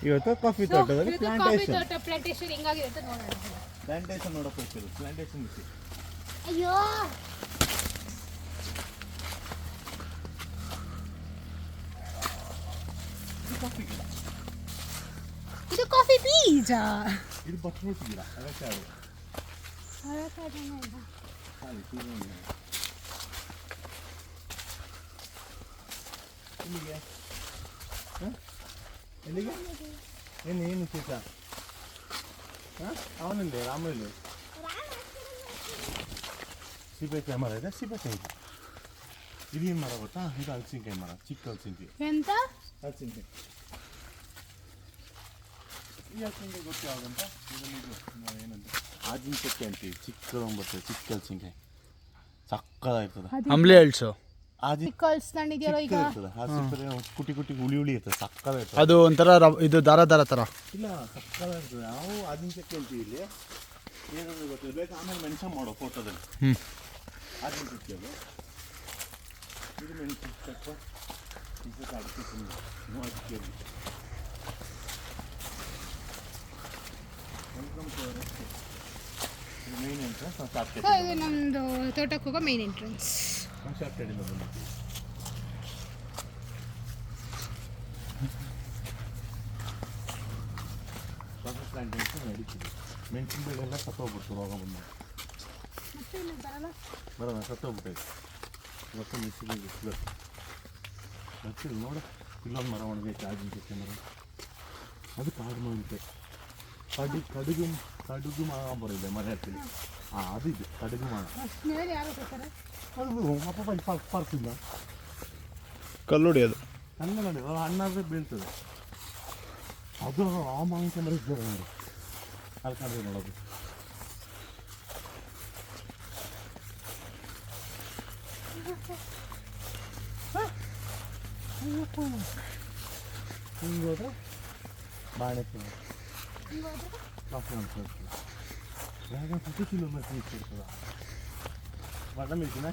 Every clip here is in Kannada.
ಇವತ್ತು ಕಾಫಿ ತೋಟದಲ್ಲಿ ಪ್ಲಾಂಟೇಶನ್ ಹೆಂಗಾಗಿದೆ ಅಂತ ನೋಡೋಣ. ಪ್ಲಾಂಟೇಶನ್ ನೋಡಕ್ಕೆ ಹೋಗ್ತಿರೋದು. ಪ್ಲಾಂಟೇಶನ್ ಇತ್ತು. ಅಯ್ಯೋ ಕಾಫಿ ಗಿಡ, ಇದು ಕಾಫಿ ಬೀಜ. ಇದು ಬಟ್ರೂಟ್ ಗಿಡ. ಅವಕಾಡೋ ಇಲ್ಲಿಗೆ ಎಲ್ಲಿಗೆ ಏನು ಶೀತ ಅವನಲ್ಲಿ ರಾಮಲ್ಲಿ ಸೀಬೆಕಾಯಿ ಮರ ಇದೆ. ಸೀಬೆಕಾಯಿ ಇದೆ. ಇದೇನು ಮರ ಗೊತ್ತಾ? ಇದು ಹಲಸಿನಕಾಯಿ ಮರ, ಚಿಕ್ಕ ಹಲಸಿನಕಾಯಿ. ಎಂತ ಹಲಸಿನಕಾಯಿ? ಈ ಹಲಸಿನಕಾಯಿ ಗೊತ್ತು ಯಾವುದಂತ? ಏನಂತ ಆಜಿನ ಚಕ್ಕೆ ಅಂತೀವಿ. ಚಿಕ್ಕ ಬರ್ತದೆ, ಚಿಕ್ಕ ಹಲಸಿನಕಾಯಿ ಸಕ್ಕದಾಗಿರ್ತದೆ. ಅಂಬ್ಲಿ ಹಳ್ಸು ಕುಟಿ ಕುಟಿ ಹುಳಿ ಹುಳಿ ಇರ್ತದೆ, ಸಕ್ಕದಾಗಿರ್ತದೆ. ಅದು ಒಂಥರ ಇದು ದಾರ ದಾರ ಥರ ಇಲ್ಲ, ಸಕ್ಕದಾಗಿರ್ತದೆ. ನಾವು ಆಜಿನ ಚಕ್ಕೆ ಅಂತೀವಿ ಇಲ್ಲಿ. ಏನಾದರೂ ಗೊತ್ತಿಲ್ಲ, ಬೇಕು ಆಮೇಲೆ ಮೆನ್ಷನ್ ಮಾಡೋ ಫೋಟೋದಲ್ಲಿ. ಆಜಿನ ಚಕ್ಕೆ ಅದು. ಇದು ಮೆಣಸಿನ ಚಕ್ಕೆ. ಇದು ಅಡಿಕೆ ಅಡಿಕೆ ಮೇನ್ ಎಂಟ್ರೆನ್ಸ್. ಇದು ನಮ್ಮದು ತೋಟಕ್ಕೆ ಹೋಗೋ ಮೇನ್ ಎಂಟ್ರೆನ್ಸ್. ಶಾರ್ಟ್ ಕಡೆಯಿಂದ ಬಂದಿದ್ದೀವಿ. ಕಾಫಿ ಪ್ಲಾಂಟೇಶನ್ ನಡೀತಿದೆ. ಮೆಣಸಿನ ಬೆಳೆಲ್ಲ ಸತ್ತೋಗ್ಬಿಡ್ತು ರೋಗ ಬಂದ. ಬರೋಣ, ಸತ್ತೋಗ್ಬಿಟ್ಟೈತೆ. ಇವತ್ತು ಮೆಣಸಿನ ಬಿಸಿಲು ಬರ್ತಿಲ್ಲ ನೋಡು. ಇಲ್ಲೊಂದು ಮರ ಒಣಗೈತೆ, ಆಜಿನ ಚಕ್ಕೆ ಮರ. ಅದು ಕಾಡು ಮಾವಿನಕಾಯಿ. ಕಡುಗು ಮಾವ ಬರಿದೆ ಮರ ಹತ್ತಿರ. ಅದು ಇದೆ ಕಡುಗು ಮಾವ. ಅದು ಅಪ್ಪ ಪಾರ್ಕಿಲ್ಲ, ಕಲ್ಲುಡಿ ಅದು ಹಣ್ಣು ನೋಡಿ. ಹಣ್ಣಾದ್ರೆ ಬೀಳ್ತದೆ. ಅದು ಆ ಮಾವಿನಕಾಯಿ ಮರ ಇದ್ದಾರೆ ನೋಡಿ, ಅಲ್ಲಿ ಕಂಡ್ರೆ ನೋಡೋದು. ಹಿಂಗೆ ಹೋದ್ರೆ ಬಾಳೆಕಾಯಿ ಕಾಫಿ ಅನ್ಕೊಳ್ತೀವಿ. ಡ್ರ್ಯಾಗನ್ ಫ್ರೂಟ್ ಕಿಲೋಮೀಟ್ರ್ ಇರ್ತದ. ಬಣ್ಣ ಮಿಲ್ಕಿನ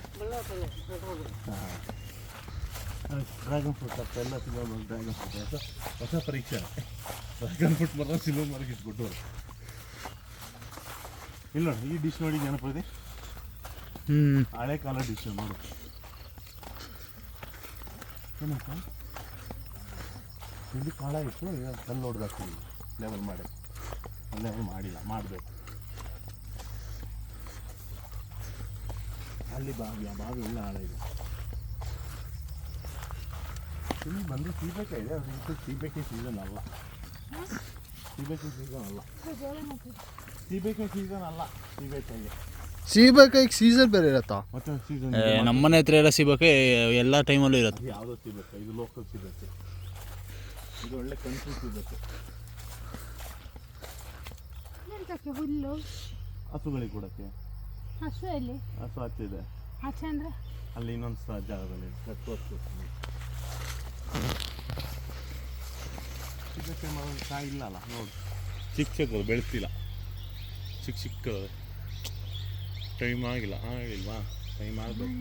ಡ್ರ್ಯಾಗನ್ ಫ್ರೂಟ್ ಅಂತ ಎಲ್ಲ ಸಿಲೋ. ಡ್ರ್ಯಾಗನ್ ಫ್ರೂಟ್ ಅಂತ ಹೊಸ ಪರೀಕ್ಷೆ. ಡ್ರ್ಯಾಗನ್ ಫ್ರೂಟ್ ಬರೋ ಸಿಲೋ ಮಾರ್ಕ್ ಇಟ್ಬಿಟ್ಟು ಇಲ್ಲ ನೋಡಿ. ಈ ಡಿಶ್ ನೋಡಿ ನೆನಪಿದೆ, ಹಳೆ ಕಾಲ ಡಿಶ್ ನೋಡು. ಏನಪ್ಪ ಇಲ್ಲಿ ಕಾಳ ಇತ್ತು, ಈಗ ಕಲ್ಲು ಹೊಡೆದಾಕ್ತೀವಿ ಲೆವೆಲ್ ಮಾಡಿ. ಲೆವೆಲ್ ಮಾಡಿಲ್ಲ, ಮಾಡಬೇಕು. ಅಲ್ಲಿ ಬಾವಿ ಇಲ್ಲ, ಆಳ ಇದೆ. ಇಲ್ಲಿ ಬಂದು ಸೀಬೆಕಾಯಿ ಇದೆ. ಅದು ಸೀಬೆಕಾಯಿ ಸೀಸನ್ ಅಲ್ಲ. ಸೀಬೆಕಾಯಿ ಸೀಸನ್ ಅಲ್ಲ. ಸೀಬೆಕಾಯಿ ಸೀಸನ್ ಅಲ್ಲ. ಸೀಬೆಕಾಯಿಗೆ ಸೀಸನ್ ಬೇರೆ ಇರತ್ತಾ? ಮತ್ತೆ ಸೀಸನ್ ನಮ್ಮನೆ ಹತ್ರ ಎಲ್ಲ ಸೀಬೆಕಾಯಿ ಎಲ್ಲ ಟೈಮಲ್ಲೂ ಇರುತ್ತೆ. ಯಾವುದೋ ಸೀಬೆಕಾಯಿ, ಇದು ಲೋಕಲ್ ಸೀಬೆಕಾಯಿ. ಇದು ಒಳ್ಳೆ ಕಂಟ್ರಿ ಸೀಬೆಕಾಯಿ. ಹುಲ್ಲು ಹಸುಗಳಿಗೆ ಕೊಡಕ್ಕೆ. ಹಸು ಎಲ್ಲಿ? ಹಸು ಹಚ್ಚಿದೆ. ಹಚ್ಚ ಅಂದರೆ ಅಲ್ಲಿ ಇನ್ನೊಂದು ಜಾಗದಲ್ಲಿ ತೋರಿಸ್ತೀನಿ. ಸೀಬೆಕಾಯಿ ಮರ ಕಾಯಿ ಇಲ್ಲ ಅಲ್ಲ ನೋಡಿ. ಚಿಕ್ಕ ಚಿಕ್ಕದು ಬೆಳೆಸ್ತಿಲ್ಲ. ಚಿಕ್ಕ ಟೈಮ್ ಆಗಿಲ್ಲ. ಆಗಿಲ್ವಾ? ಟೈಮ್ ಆಗಬೇಕು.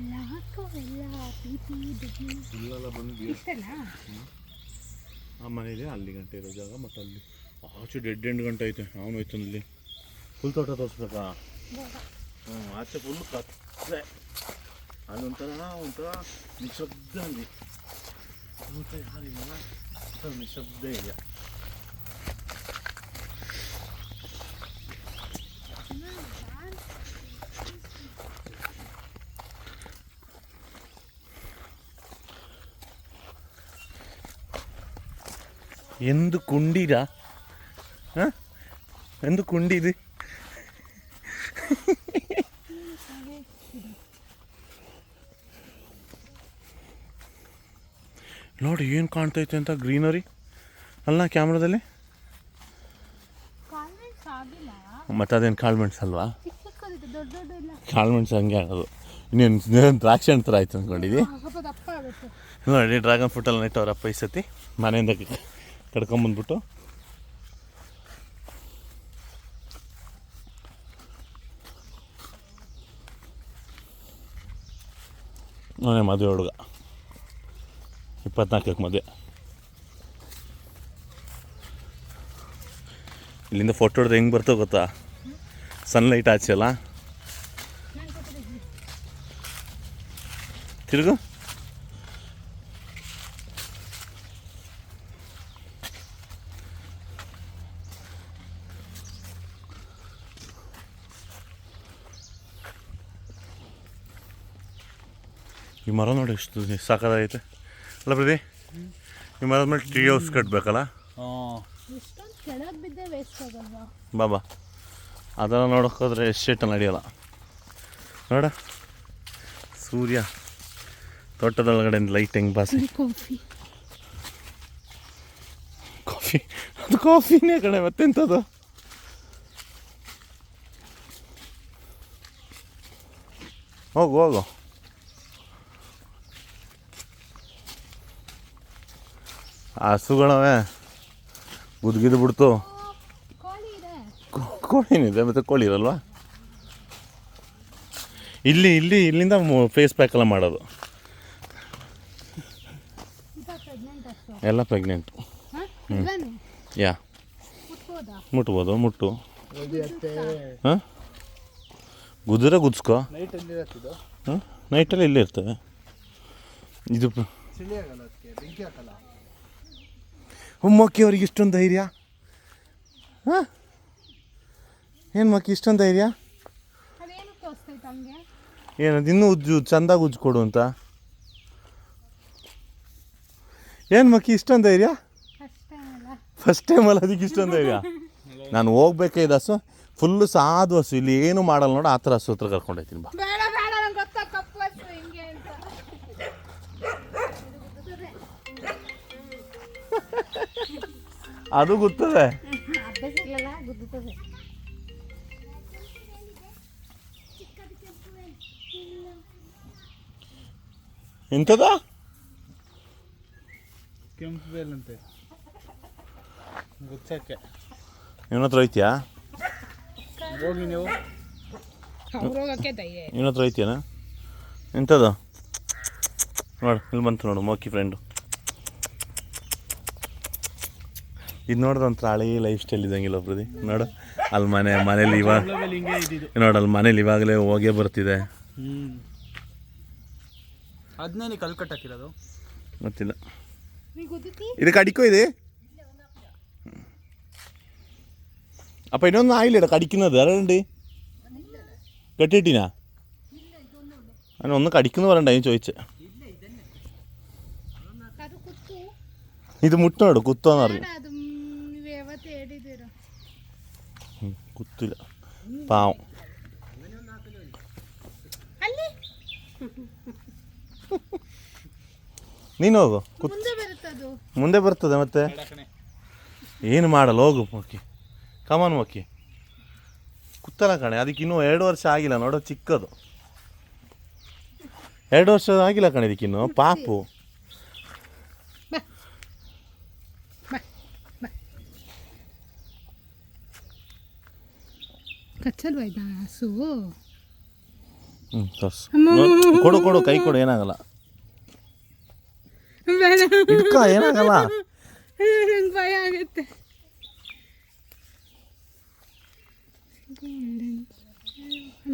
ಇಲ್ಲೆಲ್ಲ ಬಂದು ಆ ಮನೇಲಿ ಅಲ್ಲಿ ಗಂಟೆ ಇರೋ ಜಾಗ. ಮತ್ತು ಅಲ್ಲಿ ಆಚೆ ಡೆಡ್ ಎಂಡ್ ಗಂಟೆ ಐತೆ. ಅವನು ಹೋಯ್ತು ಅಲ್ಲಿ ಫುಲ್ ತೋಟ ತೋರಿಸ್ಬೇಕಾ? ಆಚೆ ಫುಲ್ ಕತ್ತಲೆ. ಅಲ್ಲೊಂಥರ ನಿಶಬ್ದ. ಅಲ್ಲಿ ಮತ್ತೆ ಯಾರಿಲ್ಲ, ನಿಶಬ್ದ ಇದೆ. ಎಂದು ಕುಂಡಿರಾ? ಎಂದು ಕುಂಡಿದು ನೋಡಿ ಏನು ಕಾಣ್ತೈತೆ ಅಂತ. ಗ್ರೀನರಿ ಅಲ್ಲ ಕ್ಯಾಮ್ರಾದಲ್ಲಿ. ಮತ್ತು ಅದೇನು ಕಾಳುಮೆಣ್ಸು ಅಲ್ವಾ? ಕಾಳುಮೆಣ್ಸು ಹಂಗೆ ಆಗೋದು. ಇನ್ನೇನು ದ್ರಾಕ್ಷಿ ಹಣ್ಣು ಥರ ಆಯ್ತು ಅಂದ್ಕೊಂಡಿದ್ವಿ. ನೋಡಿ ಡ್ರ್ಯಾಗನ್ ಫ್ರೂಟಲ್ಲಿ ನೆಟ್ಟವ್ರಪ್ಪ ಈ ಸತಿ ಮನೆಯಿಂದ ಕಡ್ಕೊಂಬಂದ್ಬಿಟ್ಟು. ಅವನೇ ಮದುವೆ ಹುಡುಗ, 24ಕ್ಕೆ ಮದುವೆ. ಇಲ್ಲಿಂದ ಫೋಟೋ ಹೊಡೆದ್ರೆ ಹೆಂಗೆ ಬರ್ತೋ ಗೊತ್ತಾ, ಸನ್ಲೈಟ್ ಆಚೆ ಅಲ್ಲ. ತಿರುಗು. ಈ ಮರ ನೋಡಿ ಎಷ್ಟು ಸಾಕಾಗೈತೆ ಅಲ್ಲ ಪ್ರದಿ. ಈ ಮರದ ಮೇಲೆ ಟ್ರೀ ಹೌಸ್ ಕಟ್ಟಬೇಕಲ್ಲ. ಎಷ್ಟೊಂದು ಕೆಳಗೆ ಬಿದ್ದೆ ವೇಸ್ಟ್ ಆಗಲ್ವಾ? ಬಾಬಾ ಅದೆಲ್ಲ ನೋಡೋಕ್ಕೋದ್ರೆ ಎಸ್ಟೇಟ್ ನಡೆಯಲ್ಲ. ನೋಡ ಸೂರ್ಯ ತೋಟದೊಳಗಡೆಯಿಂದ ಲೈಟ್ ಹೆಂಗೆ ಬಾಸಿ. ಕಾಫಿ ಕಾಫಿ ಅದು ಕಾಫಿನೇ ಕಡೆ ಮತ್ತೆಂಥದ್ದು. ಹೋಗು ಹೋಗು. ಹಸುಗಳವೆ ಗುದ್ಗಿದ್ದು ಬಿಡ್ತು. ಕೋಳಿ ಇದೆ. ಕೋಳಿನಿದೆ ಮತ್ತು ಕೋಳಿ ಇರಲ್ವಾ? ಇಲ್ಲಿಂದ ಫೇಸ್ ಪ್ಯಾಕ್ ಎಲ್ಲ ಮಾಡೋದು. ಎಲ್ಲ ಪ್ರೆಗ್ನೆಂಟು. ಯಾ ಮುಟ್ಬೋದು ಮುಟ್ಟು. ಹಾಂ ಗುದ್ರೆ ಗುದ್ಸ್ಕೋ. ಹಾಂ ನೈಟಲ್ಲಿ ಇಲ್ಲೇ ಇರ್ತವೆ. ಇದು ಮಕ್ಕಿ ಅವ್ರಿಗೆ ಇಷ್ಟೊಂದು ಧೈರ್ಯ. ಹಾಂ ಏನು ಮಕ್ಕಿ ಇಷ್ಟೊಂದು ಧೈರ್ಯ? ಏನದು ಇನ್ನೂ ಚಂದಾಗಿ ಉಜ್ಕೊಡು ಅಂತ. ಏನು ಮಕ್ಕಿ ಇಷ್ಟೊಂದು ಧೈರ್ಯ? ಫಸ್ಟ್ ಟೈಮ್ ಅಲ್ಲ ಅದಕ್ಕೆ ಇಷ್ಟೊಂದು ಧೈರ್ಯ. ನಾನು ಹೋಗ್ಬೇಕೇ ಇದು ಹಸು ಫುಲ್ಲು ಸಾಧು ಹಸು, ಇಲ್ಲಿ ಏನು ಮಾಡಲ್ಲ ನೋಡು, ಆ ಥರ ಹಸು ಹತ್ರ ಕರ್ಕೊಂಡೋಗ್ತೀನಿ ಬಾ. ಅದು ಗೊತ್ತದೆ. ಎಂಥದ ಕೆಂಪು ಬೇಲಂತೆ ಗುಚ್ಚಕ್ಕೆ ಇವನ ಹತ್ರ ಐತಿಯಾ? ಹೋಗಿ ನೀವು ಇವನ ಹತ್ರ ಐತಿಯಾನ? ಎಂಥದ್ದು ನೋಡು, ಇಲ್ಲಿ ಬಂತು ನೋಡು ಮೋಕಿ ಫ್ರೆಂಡು. ಇದು ನೋಡಿದ್ರೆ ಒಂಥರ ಹಳೇ ಲೈಫ್ ಸ್ಟೈಲ್ ಇದ್ದಂಗಿಲ್ಲ ಪ್ರದಿ. ನೋಡು ಅಲ್ಲಿ ಮನೇಲಿ ಇವಾಗ ನೋಡು, ಅಲ್ಲಿ ಮನೇಲಿ ಇವಾಗಲೇ ಹೋಗೇ ಬರ್ತಿದೆ. ಅದನ್ನೇ ಕಲ್ಕಟ್ಟಾಕಿರೋದು ಗೊತ್ತಿಲ್ಲ. ಇದಕ್ಕೆ ಅಡಿಕೋ ಇದೆ അപ്പൊ ഇതിനൊന്നും ആയില്ലേടാ കടിക്കുന്നത് അറിയണ്ട് കെട്ടിട്ടിനാ അങ്ങനെ ഒന്ന് കടിക്കുന്നു പറയണ്ട ഞാൻ ചോദിച്ചേ ഇത് മുട്ടോട് കുത്തോന്ന് പറഞ്ഞു കുത്തില്ല പാവം ನೀನು ಹೋಗು ಮುಂದೆ ಬರ್ತದೆ ಮತ್ತೆ ಏನು ಮಾಡಲ್ಲ ಹೋಗು ಮಕ್ಕಿ ಕಮಾನ್ ಮಕ್ಕಿ ಕುತ್ತಲ್ಲ ಕಣೆ ಅದಕ್ಕೆ ಇನ್ನೂ 2 ವರ್ಷ ಆಗಿಲ್ಲ ನೋಡೋ ಚಿಕ್ಕದು 2 ವರ್ಷ ಆಗಿಲ್ಲ ಕಣೆ ಇದಕ್ಕಿನ್ನು ಪಾಪು ಕಚ್ಚಲ್ವಾ ಇದು ಹಸು ಕೊಡು ಕೊಡು ಕೈ ಕೊಡು ಏನಾಗಲ್ಲ ಇಡ್ಕ ಏನಾಗಲ್ಲ ಭಯ ಆಗುತ್ತೆ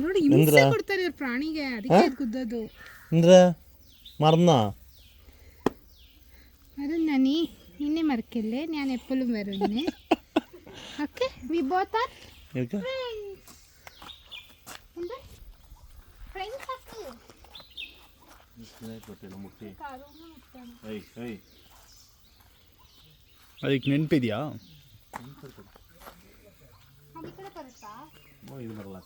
ನೋಡಿ ಹಿಂಸೆ ಕೊಡ್ತಾರೆ ಇವ್ರು ಪ್ರಾಣಿಗೆ ಅದಕ್ಕೆ ಗುದ್ದೋದು ಅಂದ್ರೆ മറന്ന അത് നനി നിന്നെ മറക്കല്ലേ ഞാൻ എപ്പോഴും വരുന്നേ okay we both are friends ആക്ക് ಅದಕ್ಕೆ ನೆನಪಿದೆಯಾ ಅದಕ್ಕೆ ಬರುತ್ತಾ ಇದು ಬರಲ್ಲ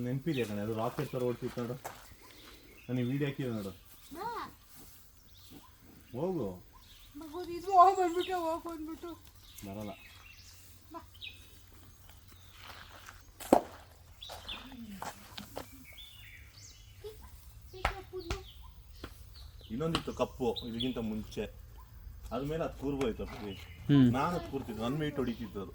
ನೆನಪಿದೆಯಾ ಕಣೆ ಅದು ರಾಕೆಟ್ ಥರ ಓಡ್ತಿತ್ತು ನೋಡು ನನಗೆ ವೀಡಿಯೋ ಹಾಕಿದೆ ನೋಡು ಹೋಗು ಬಂದ್ಬಿಟ್ಟು ಬರಲ್ಲ ಇನ್ನೊಂದಿತ್ತು ಕಪ್ಪು ಇದಕ್ಕಿಂತ ಮುಂಚೆ ಅದ್ಮೇಲೆ ಅದು ಕೂರ್ಬೋಯ್ತು ನಾನು ಅದು ಕೂರ್ತಿದ್ದು ನನ್ನ ಮೀಟ್ ಹೊಡಿತಿದ್ದು ಅದು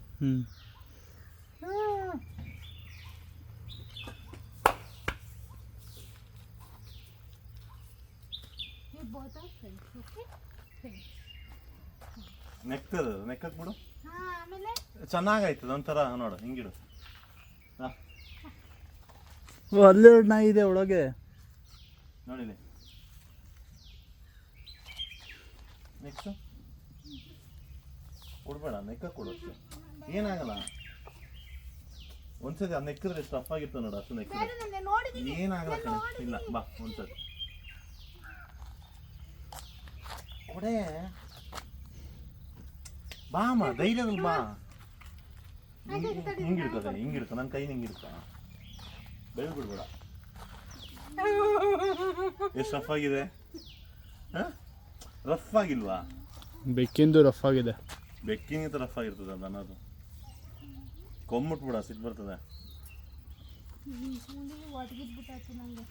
ನೆಕ್ತದ ನೆಕ್ಕಕ್ ಬಿಡು. ಹಾ ಆಮೇಲೆ ಚೆನ್ನಾಗಾಯ್ತದ ಒಂಥರ ನೋಡು ಹಿಂಗಿಡು. ಹಾ ಓ ಅಲ್ಲೆರಡು ನಾಯಿ ಇದೆ ಒಳಗೆ. ನೋಡಿಲಿ ನೆಕ್ಸ್ಟ್ ಕೊಡ್ಬೇಡ, ನೆಕ್ಕ ಕೊಡು ಅಷ್ಟೇ, ಏನಾಗಲ್ಲ. ಒಂದ್ಸತಿ ಅದು ನೆಕ್ಕಿದ್ರೆ ಎಷ್ಟು ರಫ್ ಆಗಿರ್ತದೆ ನೋಡು, ಅಷ್ಟು ನೆಕ್ಕಿದ್ರೆ ನಾನು ನೋಡಿದ್ದೀನಿ. ಏನಾಗಲ್ಲ ಕಣೆ. ಇಲ್ಲ ಬಾ ಒಂದ್ಸತಿ ಕೊಡೆ, ಬಾ ಅಮ್ಮ ಧೈರ್ಯದಲ್ಲಿ ಬಾ. ಹಿಂಗಿಡ್ಕೋ, ಹಿಂಗಿಡ್ಕೋ, ನನ್ನ ಕೈ ಹಿಂಗಿಡ್ಕೋ, ಬೆಳ್ ಬಿಡ್ಬೇಡ. ಎಷ್ಟು ರಫ್ ಆಗಿದೆ? ರಫ್ ಆಗಿಲ್ವಾ? ಬೆಕ್ಕಿಂದು ರಫ್ ಆಗಿದೆ. ಬೆಕ್ಕಿನಿಂದ ರಫ್ ಆಗಿರ್ತದೆ ಅದು ಅನ್ನೋದು. ಕೊಂಬಿಟ್ಬಿಡ, ಸಿಟ್ಟು ಬರ್ತದೆ. ಒದಗಿದ್ಬಿಟ್ಟಾಯ್ತು ನನಗೆ.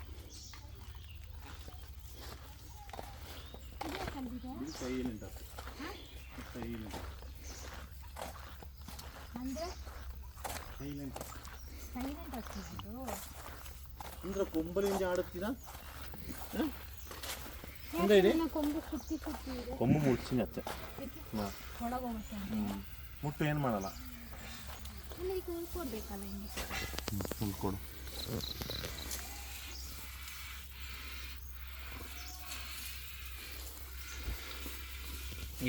ಅಂದರೆ ಸೈಲೆಂಟ್ ಆಗ್ತಿದ್ದು ಅಂದ್ರೆ ಕೊಂಬಲಿಂದ ಆಡುತ್ತೀರಾ? ಕೊಂಬು ಸುತ್ತಿ ಸುತ್ತಿ ಇದೆ. ಕೊಂಬು ಮುಡ್ಸಿನಿ ಅತ್ತೆ. ಒಳಗೋಗುತ್ತೆ. ಮುಟ್ಟು ಏನು ಮಾಡಲ್ಲ. ಈಗ ಉಳ್ಕೊಡ್ಬೇಕಲ್ಲ ಹಿಂಗೆ. ಉಳ್ಕೊಡು.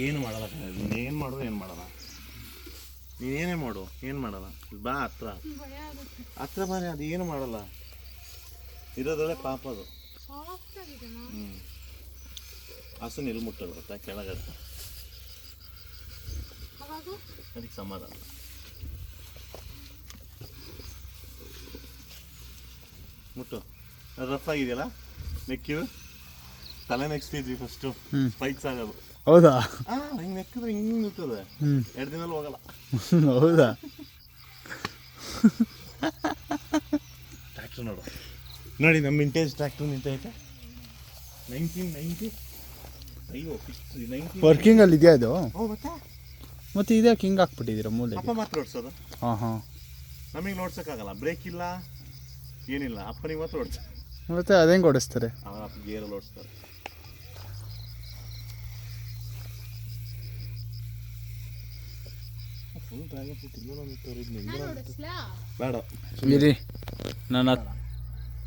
ಏನು ಮಾಡಲ್ಲ, ನೀನೇನು ಮಾಡು ಏನು ಮಾಡಲ್ಲ, ನೀನೇನೇ ಮಾಡು ಏನು ಮಾಡಲ್ಲ. ಬಾ ಹತ್ರ ಭಯ ಆಗುತ್ತೆ. ಹತ್ರ ಬಾರಿ, ಅದು ಏನು ಮಾಡಲ್ಲ. ಇರೋದ್ರಲ್ಲೇ ಪಾಪ ಅದು. ಸಾಫ್ಟ್ ಆಗಿದೆ ನಾ. ಹಸು ಎಲ್ಲಿ ಮುಟ್ಟಲ್ಲ ಗೊತ್ತಾ, ಕೆಳಗಡೆ. ಅವಾಗ ಅದಕ್ಕೆ ಸಮಾಧಾನ. ಮುಟ್ಟು. ರಫ್ ಆಗಿದೆಯಲ್ಲ ನೆಕ್ಕಿವು, ತಲೆ ನೆಕ್ಸ್ತಿದ್ವಿ ಫಸ್ಟು, ಸ್ಪೈಕ್ಸ್ ಆಗೋದು. ಹೌದಾ? ಹಿಂಗೆ ನೆಕ್ಕಿದ್ರೆ ಹಿಂಗೆ ನಿಲ್ತದೆ, 2 ದಿನಲ್ಲಿ ಹೋಗಲ್ಲ. ಹೌದಾ? ಟ್ರ್ಯಾಕ್ಟರ್ ನೋಡು, ನೋಡಿ ನಮ್ಮ ವಿಂಟೇಜ್ ಟ್ರ್ಯಾಕ್ಟರ್ ನಿಂತೈತೆ. 1990. ಅಯ್ಯೋ 19. ವರ್ಕಿಂಗ್ ಅಲ್ಲಿ ಇದೆಯಾ ಇದು? ಮತ್ತೆ ಮತ್ತೆ ಇದ್ಯಾಕೆ ಹಿಂಗೆ ಹಾಕ್ಬಿಟ್ಟಿದ್ದೀರಾ ಮೂಲೆ? ಅಪ್ಪ ಮಾತ್ರ ಓಡಿಸೋದು, ಹಾಂ. ನಮಗೆ ನೋಡ್ಸೋಕ್ಕಾಗಲ್ಲ, ಬ್ರೇಕ್ ಇಲ್ಲ ಏನಿಲ್ಲ. ಅಪ್ಪನಿಗೆ ಮಾತ್ರ ಓಡಿಸ. ಮತ್ತೆ ಅದೇಂಗೆ ಓಡಿಸ್ತಾರೆ? ಅಪ್ಪ ಗೇರಲ್ಲಿ ಓಡಿಸ್ತಾರೆ. ನಾನು ಓಡಿಸ್ಲಾ? ಬೇಡ ಇರಿ, ನಾನು